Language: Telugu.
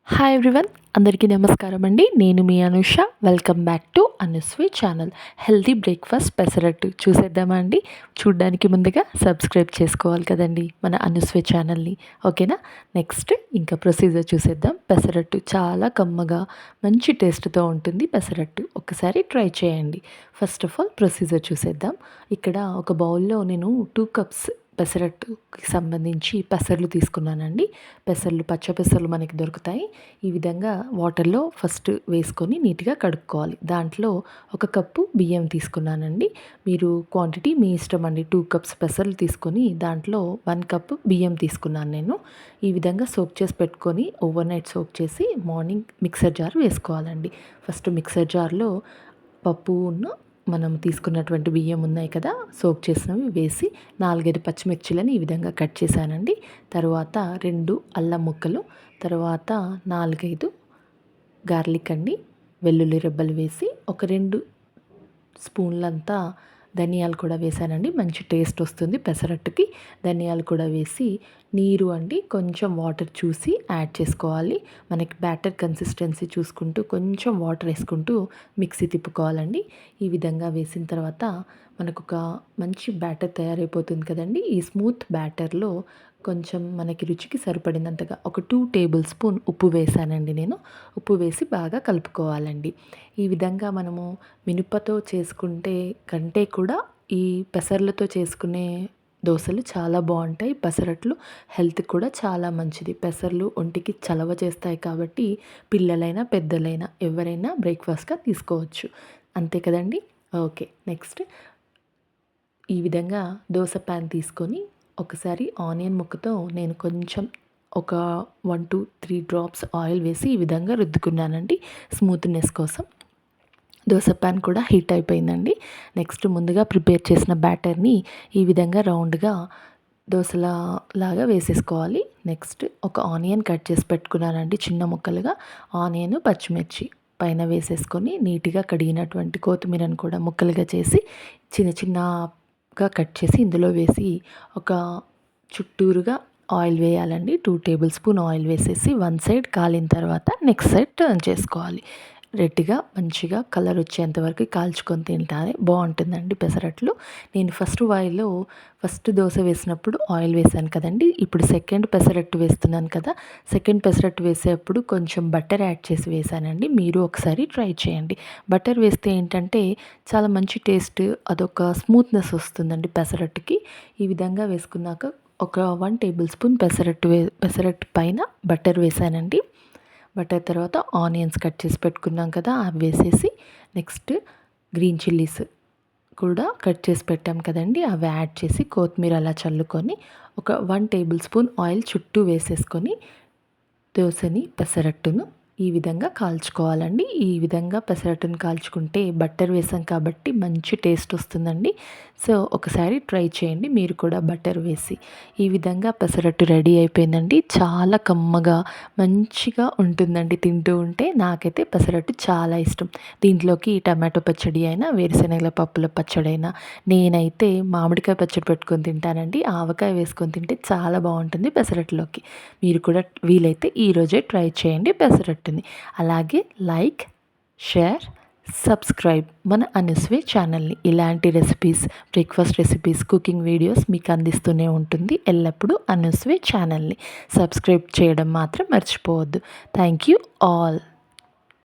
హాయ్ ఎవ్రీవన్, అందరికీ నమస్కారం అండి. నేను మీ Anusha. Welcome back to Anusvi channel. Healthy breakfast pesarattu చూసేద్దామా అండి? చూడ్డానికి ముందుగా సబ్స్క్రైబ్ చేసుకోవాలి కదండి మన అనుస్వి ఛానల్ని. ఓకేనా? నెక్స్ట్ ఇంకా ప్రొసీజర్ చూసేద్దాం. పెసరట్టు చాలా కమ్మగా మంచి టేస్ట్తో ఉంటుంది పెసరట్టు. ఒకసారి ట్రై చేయండి. ఫస్ట్ ఆఫ్ ఆల్ ప్రొసీజర్ చూసేద్దాం. ఇక్కడ ఒక బౌల్లో నేను 2 కప్స్ పెసరట్టుకి సంబంధించి పెసర్లు తీసుకున్నానండి. పెసర్లు పచ్చ పెసర్లు మనకి దొరుకుతాయి. ఈ విధంగా వాటర్లో ఫస్ట్ వేసుకొని నీట్గా కడుక్కోవాలి. దాంట్లో 1 కప్పు బియ్యం తీసుకున్నానండి. మీరు క్వాంటిటీ మీ ఇష్టం అండి. 2 కప్స్ పెసర్లు తీసుకొని దాంట్లో 1 కప్పు బియ్యం తీసుకున్నాను నేను. ఈ విధంగా సోక్ చేసి పెట్టుకొని ఓవర్ నైట్ సోక్ చేసి మార్నింగ్ మిక్సర్ జార్ వేసుకోవాలండి. ఫస్ట్ మిక్సర్ జార్లో పప్పును మనం తీసుకున్నటువంటి బియ్యం ఉన్నాయి కదా, సోక్ చేసినవి వేసి 4, 5 పచ్చిమిర్చిలని ఈ విధంగా కట్ చేశానండి. తర్వాత 2 అల్లం ముక్కలు, తర్వాత 4, 5 గార్లిక్ అండి, వెల్లుల్లి రెబ్బలు వేసి ఒక 2 స్పూన్లంతా ధనియాలు కూడా వేసానండి. మంచి టేస్ట్ వస్తుంది పెసరట్టుకి. ధనియాలు కూడా వేసి నీరు అండి కొంచెం వాటర్ చూసి యాడ్ చేసుకోవాలి. మనకి బ్యాటర్ కన్సిస్టెన్సీ చూసుకుంటూ కొంచెం వాటర్ వేసుకుంటూ మిక్సీ తిప్పుకోవాలండి. ఈ విధంగా వేసిన తర్వాత మనకు ఒక మంచి బ్యాటర్ తయారైపోతుంది కదండి. ఈ స్మూత్ బ్యాటర్లో కొంచెం మనకి రుచికి సరిపడినంతగా ఒక 2 టేబుల్ స్పూన్ ఉప్పు వేసానండి నేను. ఉప్పు వేసి బాగా కలుపుకోవాలండి. ఈ విధంగా మనము మినపతో చేసుకుంటే కంటే కూడా ఈ పెసర్లతో చేసుకునే దోసలు చాలా బాగుంటాయి. పెసరట్లు హెల్త్కి కూడా చాలా మంచిది. పెసర్లు ఒంటికి చలవ చేస్తాయి కాబట్టి పిల్లలైనా పెద్దలైనా ఎవరైనా బ్రేక్ఫాస్ట్గా తీసుకోవచ్చు. అంతే కదండి. ఓకే, నెక్స్ట్ ఈ విధంగా దోస ప్యాన్ తీసుకొని ఒకసారి ఆనియన్ ముక్కతో నేను కొంచెం ఒక 1 to 3 డ్రాప్స్ ఆయిల్ వేసి ఈ విధంగా రుద్దుకున్నానండి స్మూత్నెస్ కోసం. దోస ప్యాన్ కూడా హీట్ అయిపోయిందండి. నెక్స్ట్ ముందుగా ప్రిపేర్ చేసిన బ్యాటర్ని ఈ విధంగా రౌండ్గా దోసలాగా వేసేసుకోవాలి. నెక్స్ట్ ఒక ఆనియన్ కట్ చేసి పెట్టుకున్నానండి చిన్న ముక్కలుగా. ఆనియన్, పచ్చిమిర్చి పైన వేసేసుకొని నీట్గా కడిగినటువంటి కొత్తిమీరను కూడా ముక్కలుగా చేసి చిన్న చిన్నగా కట్ చేసి ఇందులో వేసి ఒక చుట్టూరుగా ఆయిల్ వేయాలండి. 2 టేబుల్ స్పూన్ ఆయిల్ వేసేసి 1 సైడ్ కాలిన తర్వాత నెక్స్ట్ సైడ్ టర్న్ చేసుకోవాలి. రెడ్గా మంచిగా కలర్ వచ్చేంత వరకు కాల్చుకొని తింటానే బాగుంటుందండి పెసరట్లు. నేను ఫస్ట్ దోశ వేసినప్పుడు ఆయిల్ వేసాను కదండి. ఇప్పుడు సెకండ్ పెసరట్టు వేస్తున్నాను కదా. సెకండ్ పెసరట్టు వేసేటప్పుడు కొంచెం బటర్ యాడ్ చేసి వేసానండి. మీరు ఒకసారి ట్రై చేయండి. బటర్ వేస్తే ఏంటంటే చాలా మంచి టేస్ట్, అదొక స్మూత్నెస్ వస్తుందండి పెసరట్టుకి. ఈ విధంగా వేసుకున్నాక ఒక 1 టేబుల్ స్పూన్ పెసరట్టు పైన బటర్ వేసానండి. బటర్ తర్వాత ఆనియన్స్ కట్ చేసి పెట్టుకున్నాం కదా, అవి వేసేసి నెక్స్ట్ గ్రీన్ చిల్లీస్ కూడా కట్ చేసి పెట్టాం కదండి, అవి యాడ్ చేసి కొత్తిమీర అలా చల్లుకొని ఒక 1 టేబుల్ స్పూన్ ఆయిల్ చుట్టూ వేసేసుకొని దోశని పెసరట్టును ఈ విధంగా కాల్చుకోవాలండి. ఈ విధంగా పెసరట్టును కాల్చుకుంటే బటర్ వేసాం కాబట్టి మంచి టేస్ట్ వస్తుందండి. సో ఒకసారి ట్రై చేయండి మీరు కూడా బటర్ వేసి. ఈ విధంగా పెసరట్టు రెడీ అయిపోయిందండి. చాలా కమ్మగా మంచిగా ఉంటుందండి తింటూ ఉంటే. నాకైతే పెసరట్టు చాలా ఇష్టం. దీంట్లోకి టమాటో పచ్చడి అయినా, వేరుశనగల పప్పుల పచ్చడి అయినా, నేనైతే మామిడికాయ పచ్చడి పెట్టుకొని తింటానండి. ఆవకాయ వేసుకొని తింటే చాలా బాగుంటుంది పెసరట్టులోకి. మీరు కూడా వీలైతే ఈరోజే ట్రై చేయండి పెసరట్టుని. అలాగే లైక్, షేర్, సబ్స్క్రైబ్ మన అనుస్వి ఛానల్ని. ఇలాంటి recipes, breakfast recipes, cooking videos మీకు అందిస్తూనే ఉంటుంది ఎల్లప్పుడూ అనుస్వి ఛానల్ని. సబ్స్క్రైబ్ చేయడం మాత్రం మర్చిపోవద్దు. Thank you all.